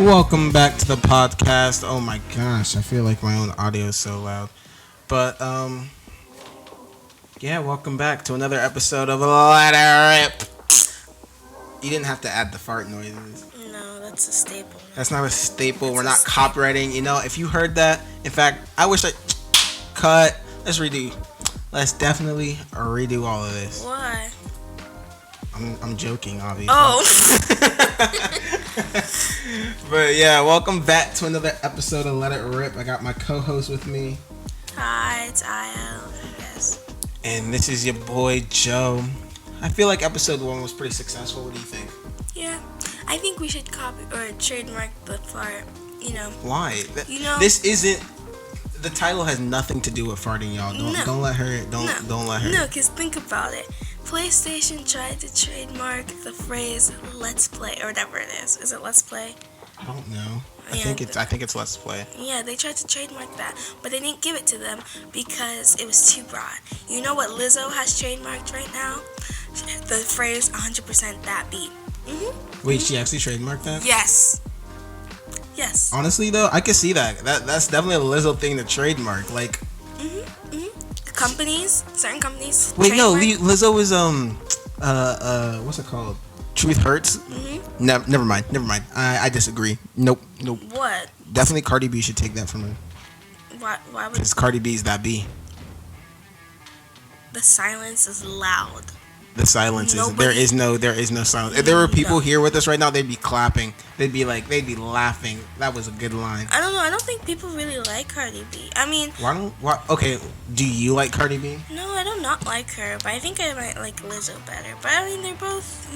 Welcome back to the podcast. Oh my gosh, I feel like my own audio is so loud. But yeah, welcome back to another episode of Let It Rip. You didn't have to add the fart noises. No, that's a staple. That's not a staple. That's We're a not staple. copywriting. You know, if you heard that, in fact, I wish I cut. Let's redo. Let's definitely redo all of this. Why? I'm joking, obviously. Oh. But yeah, welcome back to another episode of Let It Rip. I got my co-host with me. Hi, it's IL. Yes. And this is your boy Joe. I feel like episode 1 was pretty successful. What do you think? Yeah, I think we should copy or trademark the fart. You know. Why? You know. This isn't. The title has nothing to do with farting, y'all. Don't let her. Don't let her. No, cause think about it. PlayStation tried to trademark the phrase "Let's Play" or whatever it is. Is it "Let's Play"? I don't know. I Yeah, think it's Let's Play. Yeah, they tried to trademark that, but they didn't give it to them because it was too broad. You know what Lizzo has trademarked right now? The phrase "100% that beat." Wait, she actually trademarked that? Yes. Yes. Honestly, though, I can see that. That's definitely a Lizzo thing to trademark. Like, Companies, certain companies. wait, no, trademark- Lizzo is what's it called? Truth Hurts. Never mind. I disagree. Nope. What? Definitely Cardi B should take that from her. Why would Because Cardi B is that B. the silence is loud? The silence is Nobody- there is no silence. If there were people No. here with us right now, they'd be clapping. They'd be laughing. That was a good line. I don't know. I don't think people really like Cardi B. I mean, Okay, do you like Cardi B? no, I do not like her, but I think I might like Lizzo better. But I mean, they're both,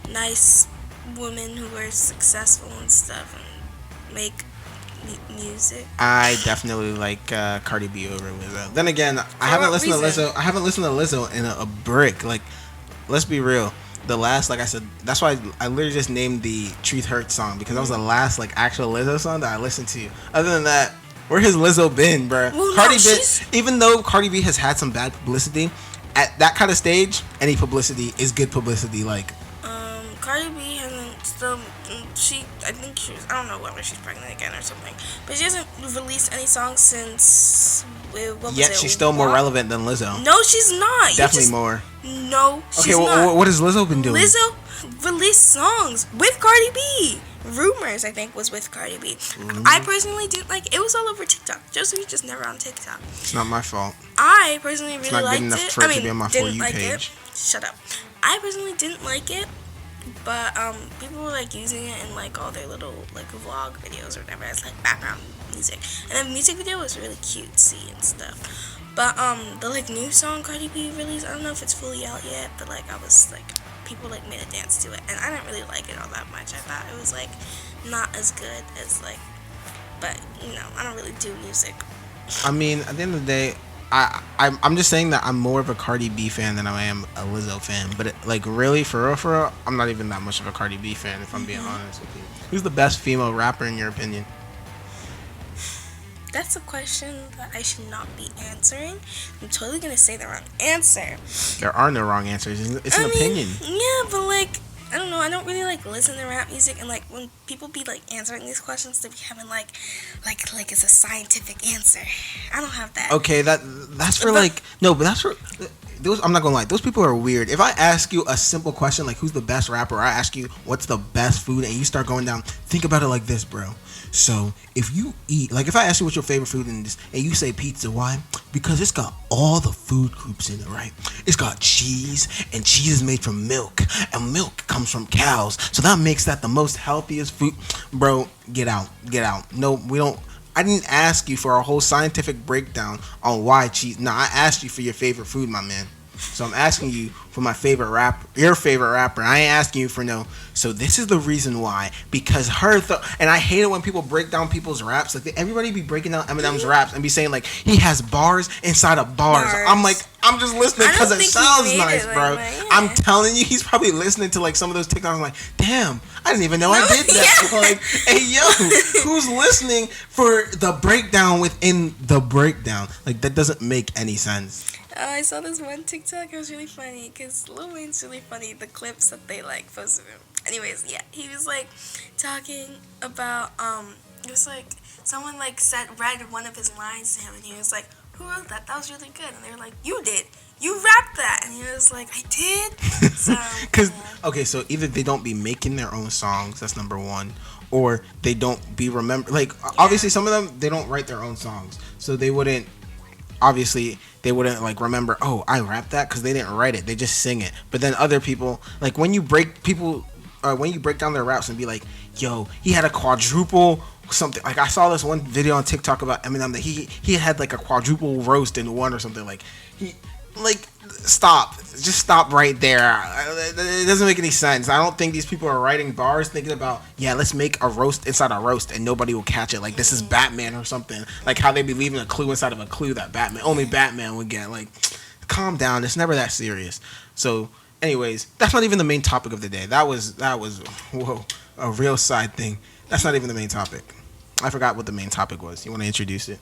nice women who are successful and stuff and make music. I definitely like Cardi B over Lizzo. Then again, I haven't what listened to reason? Lizzo. I haven't listened to Lizzo in a brick. Like, let's be real. The last, like I said, that's why I literally just named the Truth Hurts song because that was the last actual Lizzo song that I listened to. Other than that, where has Lizzo been, bruh? Well, no, Cardi B, she's- even though Cardi B has had some bad publicity, at that kind of stage, any publicity is good publicity. Like, Cardi B hasn't still. I think I don't know whether she's pregnant again or something, but she hasn't released any songs since. What was yet it? she's still more What? relevant than Lizzo. No, she's not. Definitely more. No, she's Okay, not. what has Lizzo been doing? Lizzo released songs with Cardi B. Rumors, I think, was with Cardi B. I personally didn't like it. It was all over TikTok. Joseph just never on TikTok. It's not my fault. I personally really not good liked enough it. for it I to mean, be on my For didn't You like page. it. Shut up. I personally didn't like it, but people were using it in all their little vlog videos or whatever as background music, and the music video was really cutesy and stuff. But the new song Cardi B released, I don't know if it's fully out yet, but I was people made a dance to it, and I didn't really like it all that much. I thought it was not as good as but I don't really do music. I mean, at the end of the day, I'm just saying that I'm more of a Cardi B fan than I am a Lizzo fan. But really, for real, I'm not even that much of a Cardi B fan. If I'm being honest with you, who's the best female rapper in your opinion? That's a question that I should not be answering. I'm totally gonna say the wrong answer. There are no wrong answers. It's an opinion. Yeah, but I don't know. I don't really listen to rap music, and when people be answering these questions, they be having like it's a scientific answer. I don't have that. Okay, that's for no, but that's for those. I'm not gonna lie. Those people are weird. If I ask you a simple question like who's the best rapper, or I ask you what's the best food, and you start going down, think about it like this, bro. So if you eat, if I ask you what's your favorite food and you say pizza, why? Because it's got all the food groups in it, right? It's got cheese, and cheese is made from milk, and milk comes from cows, so that makes that the most healthiest food. Bro, get out. No, we don't. I didn't ask you for a whole scientific breakdown on why cheese. No, I asked you for your favorite food, my man. So I'm asking you for my favorite rapper, your favorite rapper. I ain't asking you for no. So this is the reason why. Because and I hate it when people break down people's raps. Everybody be breaking down Eminem's raps and be saying he has bars inside of bars. I'm just listening because it sounds nice, bro. Yeah. I'm telling you, he's probably listening to some of those TikToks. I'm like, damn, I didn't even know I did that. Yeah. Hey yo, who's listening for the breakdown within the breakdown? That doesn't make any sense. I saw this one TikTok. It was really funny because Lil Wayne's really funny. The clips that they posted him. Anyways, yeah, he was like talking about it was like someone like read one of his lines to him, and he was like, "Who wrote that? That was really good." And they were like, "You did. You rapped that." And he was like, "I did." So Because okay, so either they don't be making their own songs. That's number one. Or they don't be remember. Like obviously, some of them they don't write their own songs, so they wouldn't. Obviously, they wouldn't like remember. Oh, I rapped that because they didn't write it. They just sing it. But then other people, like when you break down their raps and be like, "Yo, he had a quadruple something." Like I saw this one video on TikTok about Eminem that he had like a quadruple roast in one or something. Like he like stop. Just stop right there. It doesn't make any sense. I don't think these people are writing bars thinking about, yeah, let's make a roast inside a roast and nobody will catch it. Like this is Batman or something. Like how they be leaving a clue inside of a clue that only Batman would get. Like, calm down. It's never that serious. So, anyways, that's not even the main topic of the day. That was whoa, a real side thing. That's not even the main topic. I forgot what the main topic was. You want to introduce it?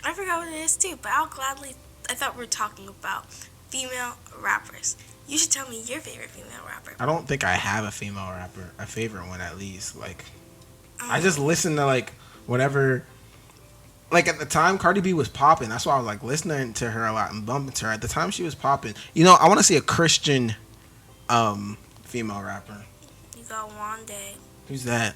I forgot what it is too, but I'll gladly. I thought we were talking about female rappers. You should tell me your favorite female rapper. I don't think I have a female rapper, a favorite one at least. Like, I just listen to like whatever. Like at the time, Cardi B was popping. That's why I was like listening to her a lot and bumping to her. At the time, she was popping. You know, I want to see a Christian, female rapper. You got Wande. Who's that?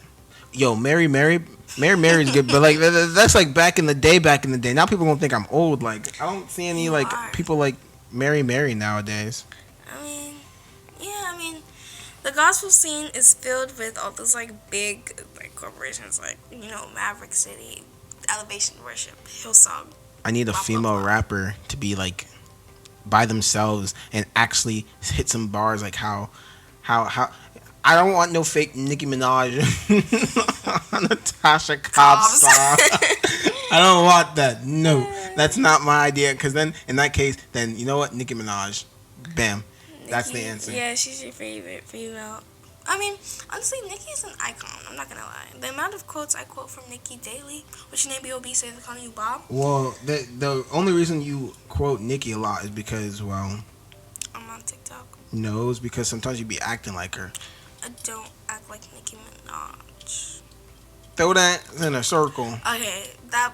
Yo, Mary is good, but like that's like back in the day. Now people gonna think I'm old. Like I don't see any like people like Mary nowadays. I mean, the gospel scene is filled with all those like big like corporations, like Maverick City, Elevation Worship, Hillsong. I need a female rapper to be like by themselves and actually hit some bars like how. I don't want no fake Nicki Minaj, Natasha Cobbs song. I don't want that. No, that's not my idea. Because then, in that case, then you know what? Nicki Minaj. Bam. That's the answer. Yeah, she's your favorite female. I mean, honestly, Nicki's an icon. I'm not going to lie. The amount of quotes I quote from Nicki daily, what's your name, B.O.B., say they're calling you Bob? Well, the only reason you quote Nicki a lot is because, well... I'm on TikTok. No, it's because sometimes you be acting like her. I don't act like Nicki Minaj. Throw that in a circle. Okay, that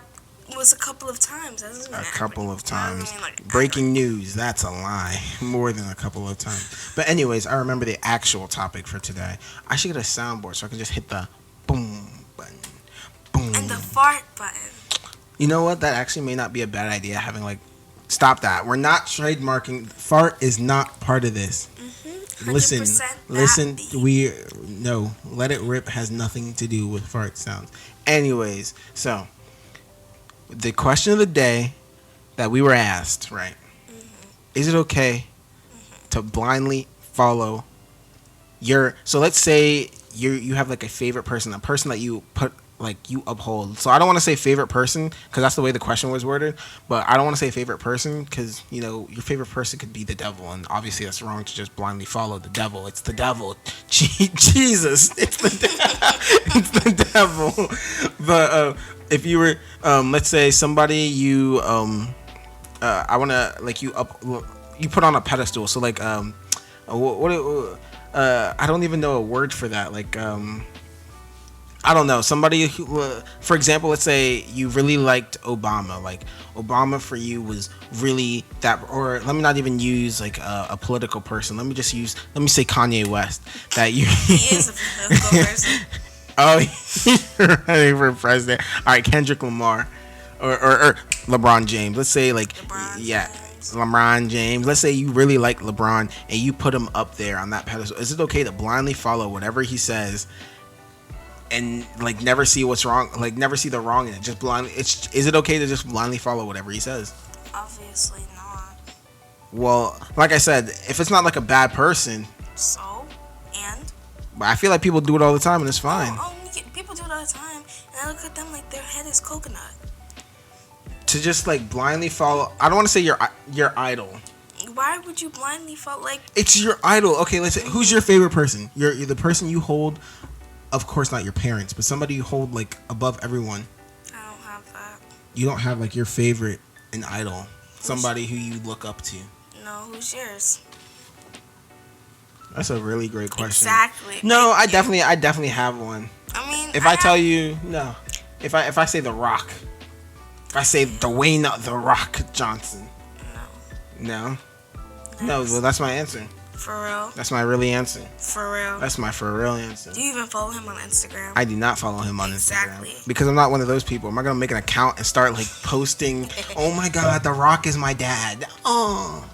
was a couple of times. That doesn't mean a couple of times. I mean, like, breaking news. That's a lie. More than a couple of times. But anyways, I remember the actual topic for today. I should get a soundboard so I can just hit the boom button. Boom. And the fart button. You know what? That actually may not be a bad idea. Having like, stop that. We're not trademarking. Fart is not part of this. Listen, Let It Rip has nothing to do with fart sounds. Anyways, so the question of the day that we were asked, right? Is it okay to blindly follow so let's say you have like a favorite person, a person that you put like you uphold. So I don't want to say favorite person because that's the way the question was worded, but I don't want to say favorite person because your favorite person could be the devil, and obviously that's wrong to just blindly follow the devil. It's the devil. Jesus, it's the devil. But if you were let's say somebody you I want to like you put on a pedestal, so like I don't even know a word for that, like I don't know, somebody who, for example, let's say you really liked Obama. Like Obama for you was really that, or let me not even use like a political person. Let me say Kanye West. That you. He is a political person. Oh, you're running for president. All right, Kendrick Lamar, or LeBron James. Let's say like LeBron James. Let's say you really like LeBron and you put him up there on that pedestal. Is it okay to blindly follow whatever he says? And like never see what's wrong, like never see the wrong in it. Just blindly. Is it okay to just blindly follow whatever he says? Obviously not. Well, like I said, if it's not like a bad person. So, and. But I feel like people do it all the time, and it's fine. People do it all the time, and I look at them like their head is coconut. To just like blindly follow. I don't want to say your idol. Why would you blindly follow? Like it's your idol. Okay, let's say who's your favorite person? You're the person you hold. Of course, not your parents, but somebody you hold like above everyone. I don't have that. You don't have like your favorite, an idol, somebody who you look up to. No, who's yours? That's a really great question. Exactly. No, I definitely have one. I mean, If I tell you no, if I say The Rock, if I say Dwayne The Rock Johnson, no. Well, that's my answer. For real? That's my really answer. For real? That's my for real answer. Do you even follow him on Instagram? I do not follow him on Exactly. Instagram. Because I'm not one of those people. Am I going to make an account and start like posting, oh my god, The Rock is my dad. Oh.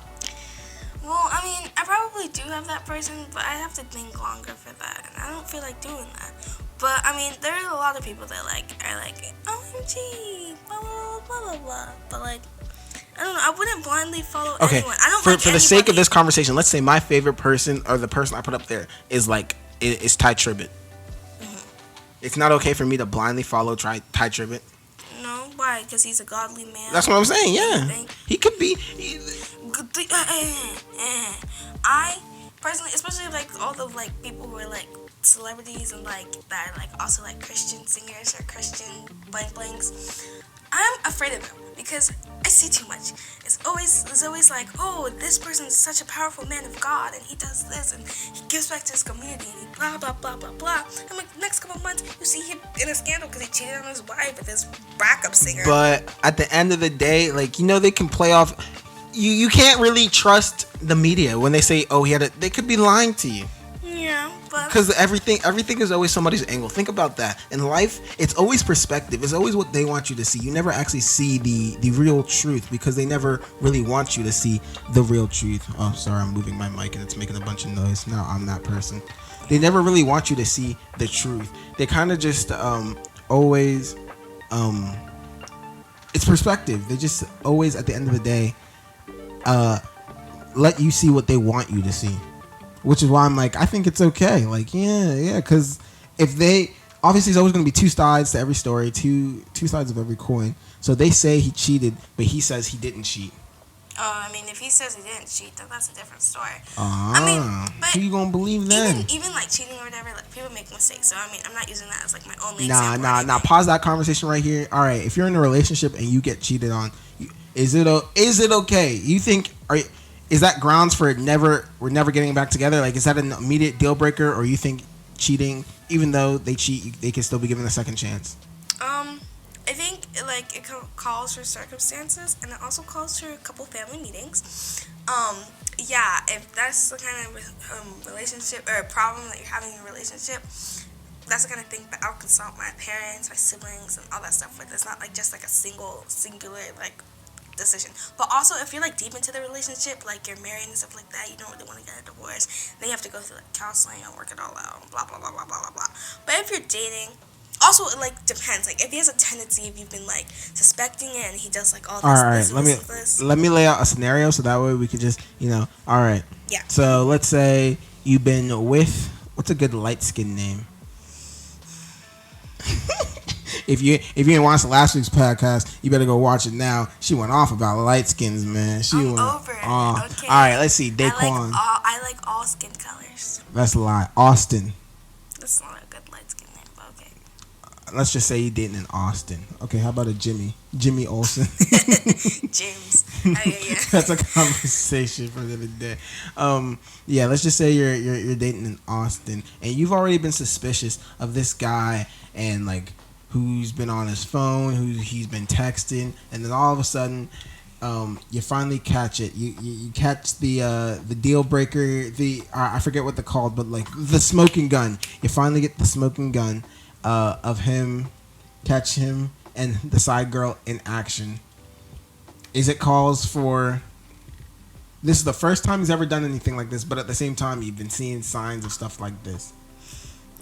Well, I mean, I probably do have that person, but I have to think longer for that. And I don't feel like doing that. But, I mean, there are a lot of people that are like, OMG, blah, blah, blah, blah, blah. But, like, I don't know. I wouldn't blindly follow anyone. I don't for the sake of this conversation, let's say my favorite person or the person I put up there is Ty Tribbett. Mm-hmm. It's not okay for me to blindly follow Ty Tribbett. No, why? Because he's a godly man. That's what I'm saying. Yeah, he could be. I personally, especially like all the like people who are like celebrities and like that are like also like Christian singers or Christian blanks. I'm afraid of them because I see too much. It's always like, oh, this person is such a powerful man of God and he does this and he gives back to his community and he blah blah blah blah blah. And like next couple months you see him in a scandal because he cheated on his wife with his backup singer. But at the end of the day, like, you know, they can play off. You can't really trust the media when they say, oh, they could be lying to you. Yeah, but because everything is always somebody's angle. Think about that. In life, it's always perspective. It's always what they want you to see. You never actually see the real truth because they never really want you to see the real truth. Oh, sorry, I'm moving my mic and it's making a bunch of noise. Now I'm that person. They never really want you to see the truth. They kind of just always it's perspective. They just always at the end of the day let you see what they want you to see. Which is why I'm like, I think it's okay. Like, yeah, because if they obviously there's always going to be two sides to every story, two sides of every coin. So they say he cheated, but he says he didn't cheat. I mean, if he says he didn't cheat, then that's a different story. I mean, but who you gonna believe then? Even like cheating or whatever, like people make mistakes. So I mean, I'm not using that as like my only example. Nah. Pause that conversation right here. All right, if you're in a relationship and you get cheated on, is it okay? You think is that grounds for we're never getting back together? Like, is that an immediate deal breaker, or you think cheating, even though they cheat, they can still be given a second chance? I think like it calls for circumstances, and it also calls for a couple family meetings. Yeah, if that's the kind of relationship or problem that you're having in a relationship, that's the kind of thing that I'll consult my parents, my siblings, and all that stuff with. It's not like just like a singular like decision. But also, if you're like deep into the relationship, like you're married and stuff like that, you don't really want to get a divorce, then you have to go through like counseling and work it all out, blah blah blah blah blah blah blah. But if you're dating, also it like depends. Like if he has a tendency, if you've been like suspecting it and he does like all this, let me lay out a scenario so that way we could just all right. Yeah. So let's say you've been with, what's a good light skin name? If you didn't watch last week's podcast, you better go watch it now. She went off about light skins, man. I'm over it. Okay. All right, let's see. Daquan. I like all skin colors. That's a lie. Austin. That's not a good light skin name, but okay. Let's just say you dating in Austin. Okay, how about a Jimmy Olsen? James. Yeah. That's a conversation for the other day. Yeah, let's just say you're dating in Austin, and you've already been suspicious of this guy and like who's been on his phone, who he's been texting, and then all of a sudden, you finally catch it. You catch the deal breaker. I forget what they're called, but like the smoking gun. You finally get the smoking gun of him, catch him and the side girl in action. Is it calls for? This is the first time he's ever done anything like this, but at the same time, you've been seeing signs of stuff like this.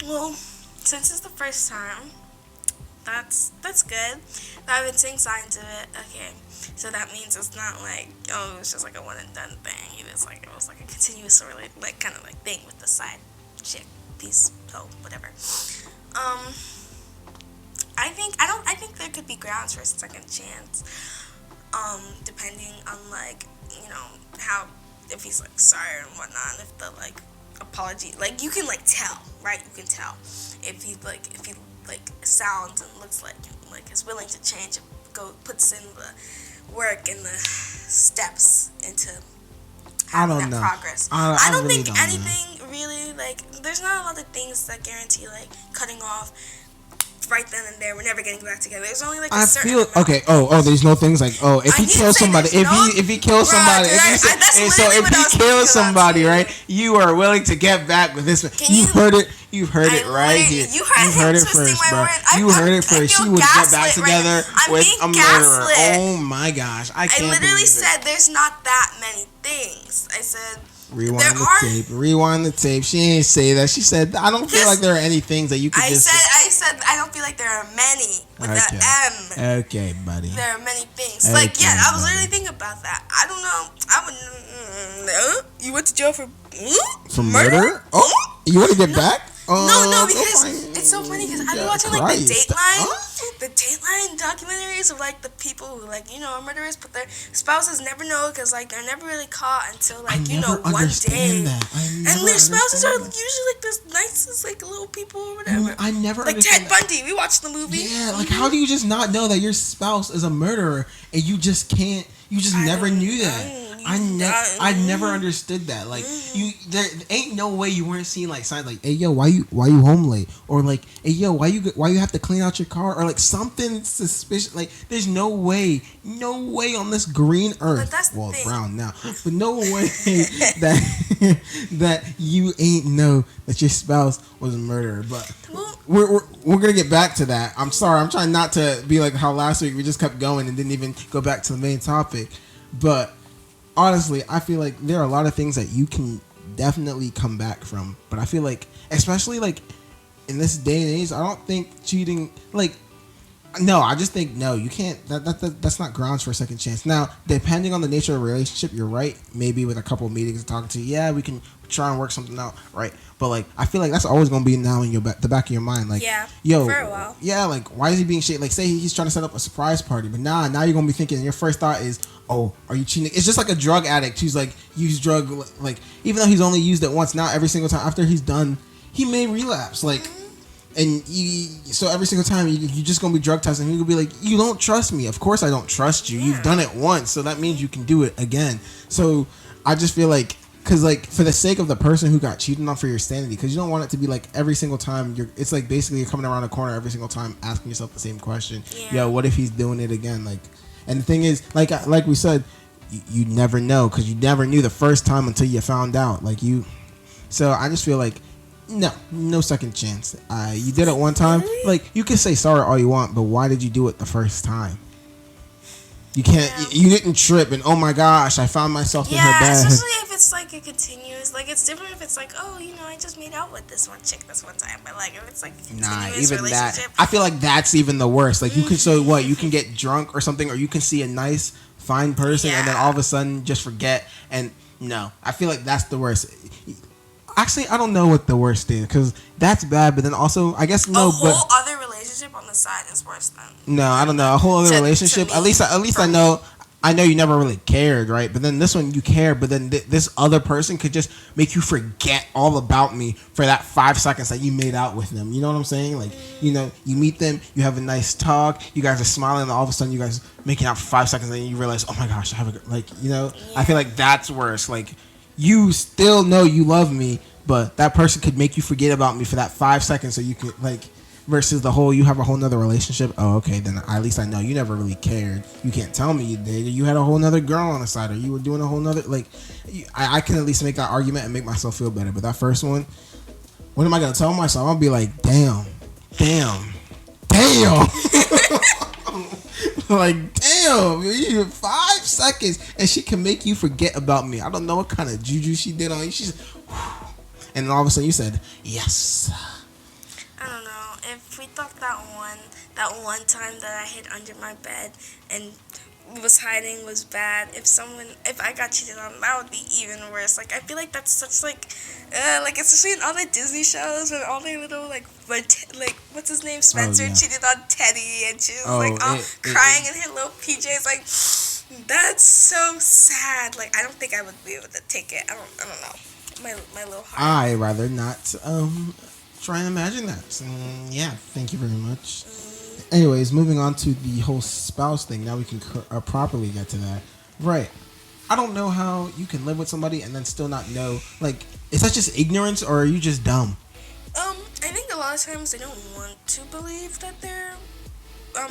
Well, since it's the first time. That's good. I've been seeing signs of it. Okay, so that means it's not like it's just like a one and done thing. It was like a continuous sort of like kind of like thing with the side chick piece. So whatever. I think there could be grounds for a second chance. Depending on like how if he's like sorry and whatnot, if the like apology like you can like tell, right? You can tell if he sounds and looks like is willing to change, puts in the work and the steps into having that progress. I don't think anything like, there's not a lot of things that guarantee, like, cutting off right then and there. We're never getting back together. There's only, like, a certain amount. Okay. There's no things like, if he kills somebody, if he kills somebody, if he kills somebody, right? You are willing to get back with this. You've heard it right here. You heard it first, bro. You heard it first. She would get back together with a murderer. Oh my gosh, I literally said there's not that many things. I said. Rewind the tape. She didn't say that. She said, I don't feel like there are any things that you could I said, I don't feel like there are many with the M. Okay, buddy. There are many things. Okay, like, yeah, I was literally thinking about that. I don't know. I would. You went to jail for murder? Oh, you want to get back? No, because it's so funny because I've been watching like the Dateline documentaries of like the people who like are murderers, but their spouses never know because like they're never really caught until like one day. And their spouses are usually like the nicest like little people or whatever. I never like Ted Bundy. We watched the movie. Yeah, like how do you just not know that your spouse is a murderer and you just can't? You just never knew that. I never understood that. Like there ain't no way you weren't seeing like signs like, hey yo, why you home late? Or like, hey yo, why you have to clean out your car? Or like something suspicious. Like there's no way on this green earth. Well, it's brown now, but no way that you ain't know that your spouse was a murderer. But we're gonna get back to that. I'm sorry, I'm trying not to be like how last week we just kept going and didn't even go back to the main topic, but. Honestly, I feel like there are a lot of things that you can definitely come back from. But I feel like, especially like in this day and age, I don't think cheating, like, no, I just think, no, you can't, that's not grounds for a second chance. Now, depending on the nature of the relationship, you're right. Maybe with a couple of meetings and talking to you, yeah, we can try and work something out, right? But like, I feel like that's always going to be now in the back of your mind. Like, yo, for a while. Yeah, like, why is he being shady? Like, say he's trying to set up a surprise party, but now you're going to be thinking, your first thought is, oh, are you cheating? It's just like a drug addict who's like used drug, like even though he's only used it once, now every single time after he's done, he may relapse. Like, and so every single time you're just gonna be drug testing. You're gonna be like, you don't trust me. Of course I don't trust you. You've done it once, so that means you can do it again. So I just feel like, because like for the sake of the person who got cheated on, for your sanity, because you don't want it to be like every single time it's like basically you're coming around the corner every single time asking yourself the same question. Yo, what if he's doing it again? Like. And the thing is, like we said, you never know because you never knew the first time until you found out. So I just feel like no second chance. You did it one time. Like you can say sorry all you want, but why did you do it the first time? You can't. You didn't trip and oh my gosh, I found myself in her bed. Yeah, especially if it's like a continuous. Like it's different if it's like, oh, I just made out with this one chick this one time. But like if it's like a continuous even relationship, that. I feel like that's even the worst. Like you can you can get drunk or something, or you can see a nice, fine person, and then all of a sudden just forget. And no, I feel like that's the worst. Actually, I don't know what the worst is because that's bad. But then also, I guess no. A whole other relationship on the side is worse than. No, I don't know. A whole other relationship. At least I know. I know you never really cared, right? But then this one you care. But then this other person could just make you forget all about me for that 5 seconds that you made out with them. You know what I'm saying? Like, you meet them, you have a nice talk, you guys are smiling, and all of a sudden you guys making out for 5 seconds, and then you realize, oh my gosh, I have I feel like that's worse. Like, you still know you love me, but that person could make you forget about me for that 5 seconds, so you could versus the whole you have a whole nother relationship. Oh, okay, then at least I know you never really cared. You can't tell me you did. You had a whole nother girl on the side, or you were doing a whole nother I can at least make that argument and make myself feel better. But that first one, what am I gonna tell myself? I'm gonna be like, damn. Like, damn, you 5 seconds and she can make you forget about me. I don't know what kind of juju she did on you. She's and then all of a sudden you said if we thought that one time that I hid under my bed and was hiding was bad, if I got cheated on, that would be even worse. Like I feel like that's such like especially in all the Disney shows when all their little what's his name, Spencer cheated on Teddy and she was crying in her little PJs. Like that's so sad. Like I don't think I would be able to take it. I don't know. My little heart. I rather not try and imagine that. Thank you very much. Anyways, moving on to the whole spouse thing. Now we can properly get to that. Right. I don't know how you can live with somebody and then still not know. Like, is that just ignorance or are you just dumb? I think a lot of times they don't want to believe that their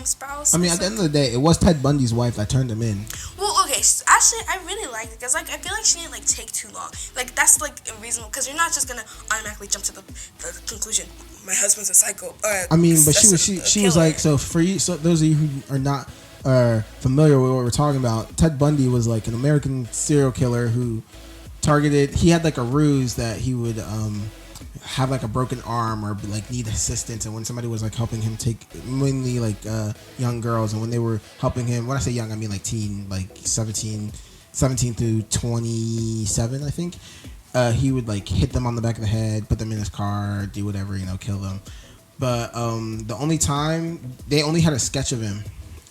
spouse. I mean, at the end of the day, it was Ted Bundy's wife that turned him in. Well, okay, actually, I really liked it because, like, I feel like she didn't, like, take too long. Like, that's, like, a reason, because you're not just gonna automatically jump to the conclusion, my husband's a psycho. I mean, but she was like, so for you, so those of you who are not familiar with what we're talking about, Ted Bundy was like an American serial killer who targeted. He had like a ruse that he would have like a broken arm or like need assistance, and when somebody was like helping him take mainly like young girls, and when they were helping him, when I say young I mean like teen, like 17 through 27 I think, he would like hit them on the back of the head, put them in his car, do whatever, kill them. But the only time they only had a sketch of him,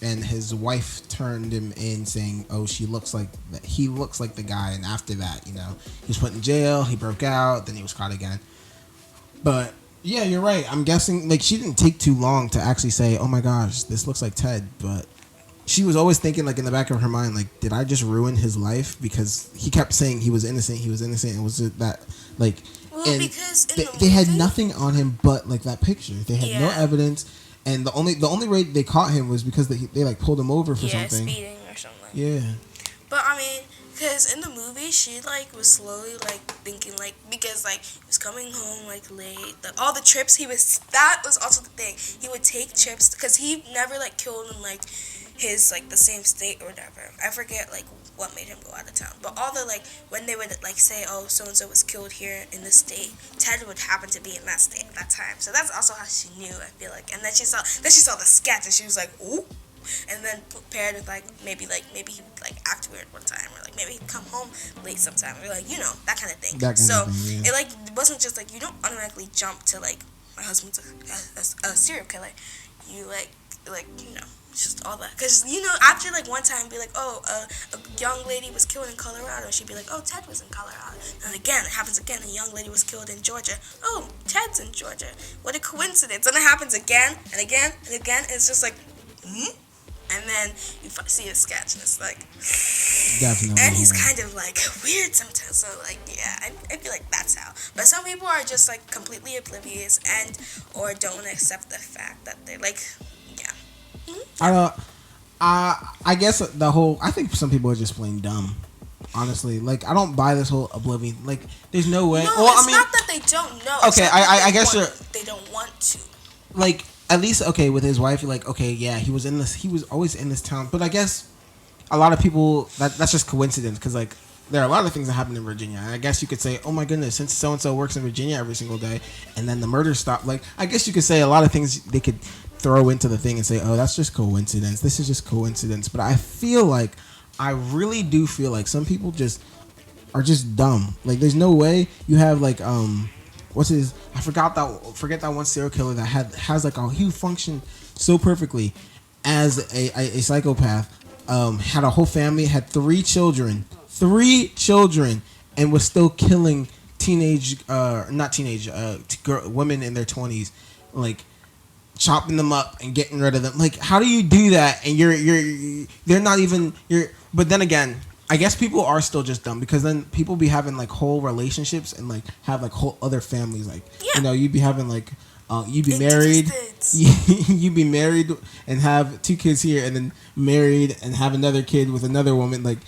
and his wife turned him in saying, oh, he looks like the guy, and after that, he was put in jail, he broke out, then he was caught again. But yeah, you're right. I'm guessing like she didn't take too long to actually say, "Oh my gosh, this looks like Ted." But she was always thinking, like in the back of her mind, like, "Did I just ruin his life?" Because he kept saying he was innocent. And was it that like? Well, and because they had nothing on him but like that picture. They had no evidence, and the only way they caught him was because they like pulled him over for something. Speeding or something. Yeah. But I mean, because in the movie, she like was slowly like thinking like, because like he was coming home like late, all the trips that was also the thing. He would take trips because he never like killed in like his like the same state or whatever. I forget like what made him go out of town. But all the like when they would like say, oh, so and so was killed here in this state, Ted would happen to be in that state at that time. So that's also how she knew, I feel like. And then she saw the sketch and she was like, ooh. And then paired with like maybe he would like act weird one time, or like maybe he'd come home late sometime, or like that kind of thing. It like wasn't just like, you don't automatically jump to like my husband's a serial killer. You like just all that, because after like one time be like, oh, a young lady was killed in Colorado, she'd be like, oh, Ted was in Colorado, and again it happens again, a young lady was killed in Georgia, oh, Ted's in Georgia, what a coincidence. And it happens again and again and again. It's just like, and then you see a sketch and it's like, definitely. And he's kind of like weird sometimes. So like, yeah, I feel like that's how. But some people are just like completely oblivious or don't accept the fact that they're like, yeah. I guess I think some people are just plain dumb. Honestly, like I don't buy this whole oblivion. Like, there's no way. No, it's not that they don't know. Okay, I guess they don't want to. Like, at least, okay, with his wife, you're like, okay, yeah, he was always in this town. But I guess a lot of people, that's just coincidence, because like there are a lot of things that happen in Virginia, and I guess you could say, oh my goodness, since so and so works in Virginia every single day, and then the murder stopped. Like, I guess you could say a lot of things they could throw into the thing and say, oh, that's just coincidence. This is just coincidence. But I really do feel like some people are just dumb. Like, there's no way you have like I forget that one serial killer that has like he functioned so perfectly as a psychopath. Had a whole family, had three children, and was still killing women in their 20s, like chopping them up and getting rid of them. Like, how do you do that? And they're not even But then again, I guess people are still just dumb, because then people be having like whole relationships and like have like whole other families. Like, you'd be having like you'd be married, you'd be married and have two kids here, and then married and have another kid with another woman. Like,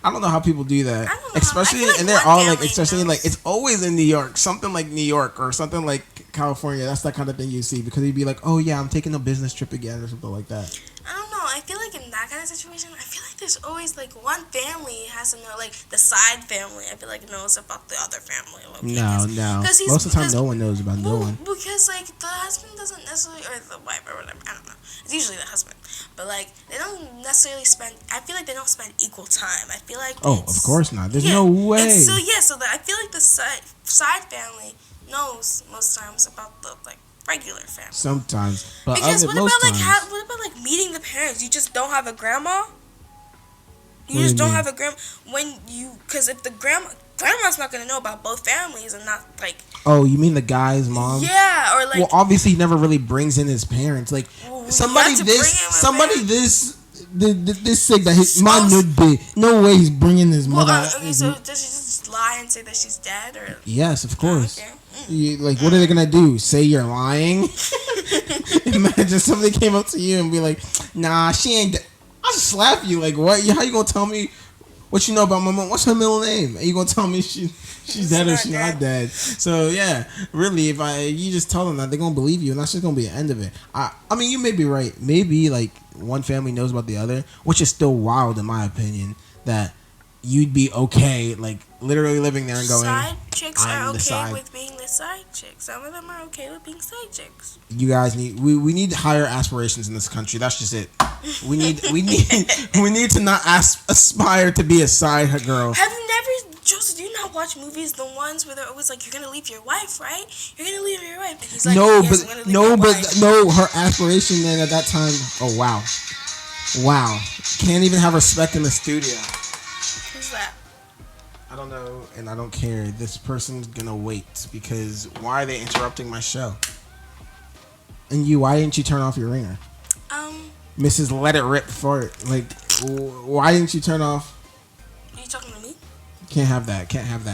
I don't know how people do that, especially, and they're all like, especially like, it's always in New York, something like New York or something like California. That's that kind of thing you see, because you'd be like, oh yeah, I'm taking a business trip again or something like that. I don't know. I feel like in that kind of situation, I feel like there's always like one family has to know, like the side family, I feel like knows about the other family. No. Most of the time, no one knows about no one. Because like the husband doesn't necessarily, or the wife or whatever, I don't know. It's usually the husband, but like they don't necessarily spend. I feel like they don't spend equal time. I feel like. Oh, of course not. There's no way. So I feel like the side family knows most times about the like regular family. Sometimes, but because what about like meeting the parents? You just don't have a grandma. You just don't have a grandma because if the grandma's not gonna know about both families and not like. Oh, you mean the guy's mom? Yeah, or like. Well, obviously he never really brings in his parents. Like somebody this, this sick that my nude day. No way he's bringing his mother. Okay, so does she just lie and say that she's dead, or? Yes, of course. Okay. Like, what are they gonna do? Say you're lying? Imagine somebody came up to you and be like, "Nah, she ain't." I'll just slap you. Like, what? How you gonna tell me what you know about my mom? What's her middle name? And you gonna tell me she's dead or she's not dead? So yeah, really, if you just tell them that, they're gonna believe you, and that's just gonna be the end of it. I mean, you may be right. Maybe like one family knows about the other, which is still wild in my opinion. That you'd be okay, like literally living there and going. Side chicks are okay side. with being the side chicks. Some of them are okay with being side chicks. You guys we need higher aspirations in this country. That's just it. We need to not aspire to be a side girl. Have you never, Joseph? Do you not watch movies? The ones where they're always like, "You're gonna leave your wife, right? You're gonna leave your wife." And he's like, No, yes, but her aspiration then at that time. Oh wow, can't even have respect in the studio. Who's that? I don't know, and I don't care. This person's gonna wait because why are they interrupting my show? And why didn't you turn off your ringer? Mrs. Let It Rip Fart. Like, why didn't you turn off? Are you talking to me? Can't have that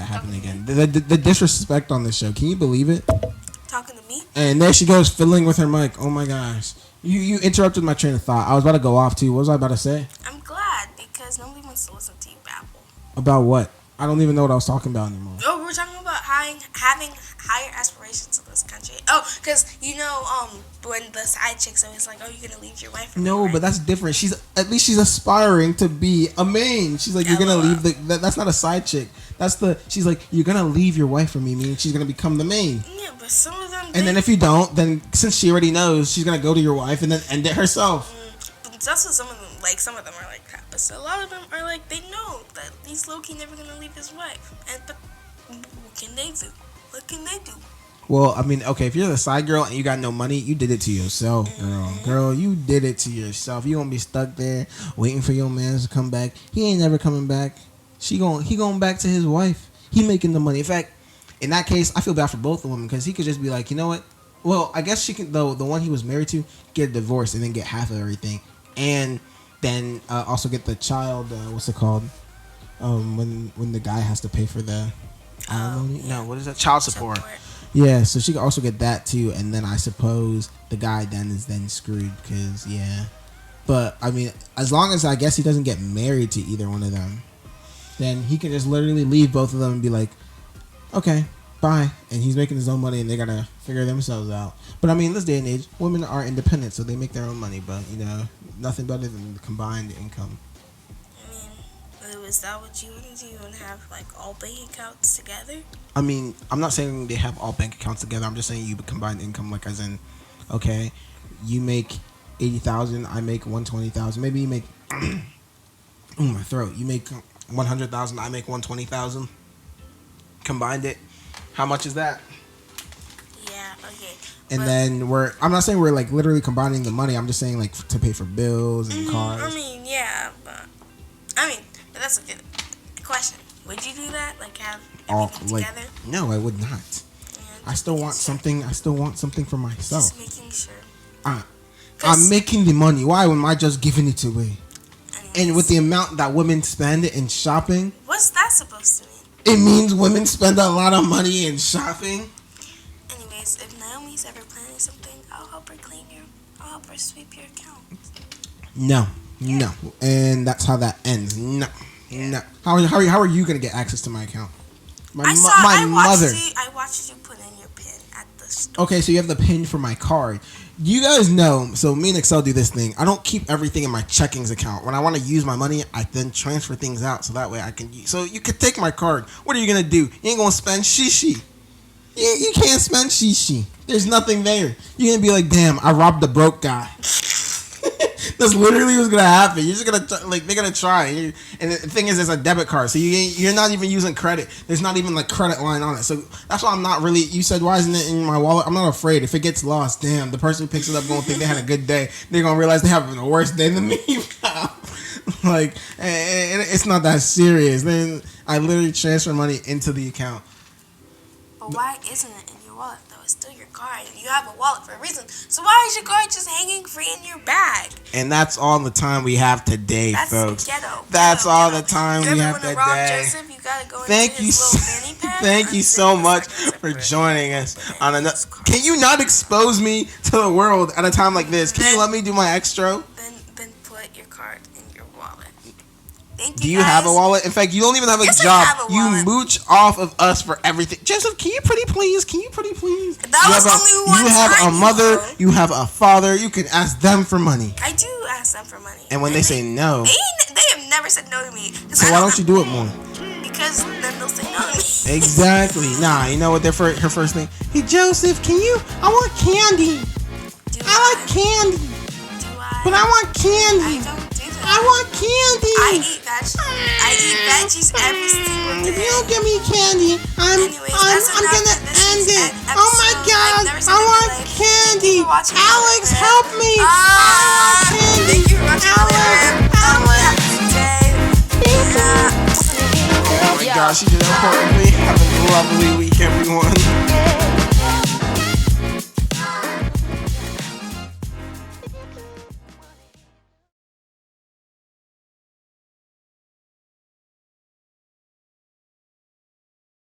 happen again. The disrespect on this show. Can you believe it? Talking to me? And there she goes, fiddling with her mic. Oh my gosh. You interrupted my train of thought. I was about to go off too. What was I about to say? I'm glad because nobody wants to listen to you babble. About what? I don't even know what I was talking about anymore. Oh, we were talking about having higher aspirations in this country. Oh, because when the side chick's always like, "Oh, you're gonna leave your wife." No, but that's different. She's aspiring to be a main. She's like, you're gonna leave that's not a side chick. She's like, you're gonna leave your wife for me, meaning she's gonna become the main. Yeah, but some of them. And then if you don't, then since she already knows, she's gonna go to your wife and then end it herself. But that's what some of them like. Some of them are like that, but a lot of them are like they know that he's low-key never gonna leave his wife. But what can they do? What can they do? Well, I mean, okay, if you're the side girl and you got no money, you did it to yourself, girl. Girl, you did it to yourself. You gonna be stuck there waiting for your man to come back. He ain't never coming back. He going back to his wife. He making the money. In fact, in that case, I feel bad for both of them because he could just be like, you know what? Well, I guess she can. The one he was married to get a divorce and then get half of everything, and then also get the child. What's it called? When the guy has to pay for the alimony. Yeah. No, what is that? Child support. Yeah, so she could also get that too, and then I suppose the guy then is screwed because But I mean, as long as I guess he doesn't get married to either one of them, then he can just literally leave both of them and be like, okay, bye, and he's making his own money and they gotta figure themselves out. But I mean, this day and age, women are independent, so they make their own money. But nothing better than the combined income. I mean, is that what you want to do? You want to have like all bank accounts together? I mean, I'm not saying they have all bank accounts together. I'm just saying you combine income, like as in, okay, you make 80,000, I make 120,000. Maybe you make, my throat. You make 100,000, I make 120,000. Combined it. How much is that? Yeah. Okay. And then I'm not saying we're like literally combining the money. I'm just saying like to pay for bills and cars. I mean, yeah, but that's a good question. Would you do that? Like have everything together? No, I would not. Yeah, I still want something. I still want something for myself. Just making sure. I'm making the money. Why am I just giving it away? Anyways, and with the amount that women spend in shopping, what's that supposed to mean? It means women spend a lot of money in shopping. Anyways, if Naomi's ever planning something, I'll help her sweep your account. No, and that's how that ends. No. How are you gonna get access to my account? I watched you put in your PIN at the store. Okay, so you have the PIN for my card. You guys know, so me and Excel do this thing. I don't keep everything in my checkings account. When I want to use my money, I then transfer things out so that way I can use. So you could take my card. What are you going to do? You ain't going to spend shishi. You can't spend shishi. There's nothing there. You're going to be like, damn, I robbed the broke guy. That's literally what's gonna happen. You're just gonna they're gonna try. And the thing is, it's a debit card, so you're not even using credit. There's not even like credit line on it. So that's why I'm not really. You said why isn't it in my wallet? I'm not afraid. If it gets lost, damn, the person who picks it up gonna think they had a good day. They're gonna realize they have a worse day than me. Like, and it's not that serious. Then I literally transfer money into the account. But why isn't it in your wallet though? It's still your card. You have a wallet for a reason. So why is your card just hanging free in your bag? And that's all the time we have today, That's folks. ghetto. That's all ghetto. the time we have You ever want to rob today. Joseph? You gotta go Thank into you, his little fanny pack. thank you so much for joining us on another. Can you not expose me to the world at a time like this? Can you let me do my extra? Then put your card in your wallet. Thank you. Do you have a wallet? In fact, you don't even have a Yes, I job. have a You wallet. mooch off of us for everything. Joseph, can you pretty please? Can you pretty please? That you was have only one You have a time, mother. though. You have a father. You can ask them for money. I do ask them for money. And when they say no, they have never said no to me. so why don't you do it more? Because then they'll say no to me. Exactly. Nah, you know what? Her first thing. Hey Joseph, can you? I want candy. I like candy, Do I? but I want candy. I don't do that. I want candy. I eat veggies every single day. You don't give me candy. Anyways, that's I'm enough gonna for this end week's it. episode. Oh my God! I've never seen I it in want my life. candy. Thank you for watching Alex, Lil Wayne. help me! I want candy. Thank you for watching Lil Wayne. Have a happy day. Oh my gosh, she did it importantly. Have a lovely week, everyone.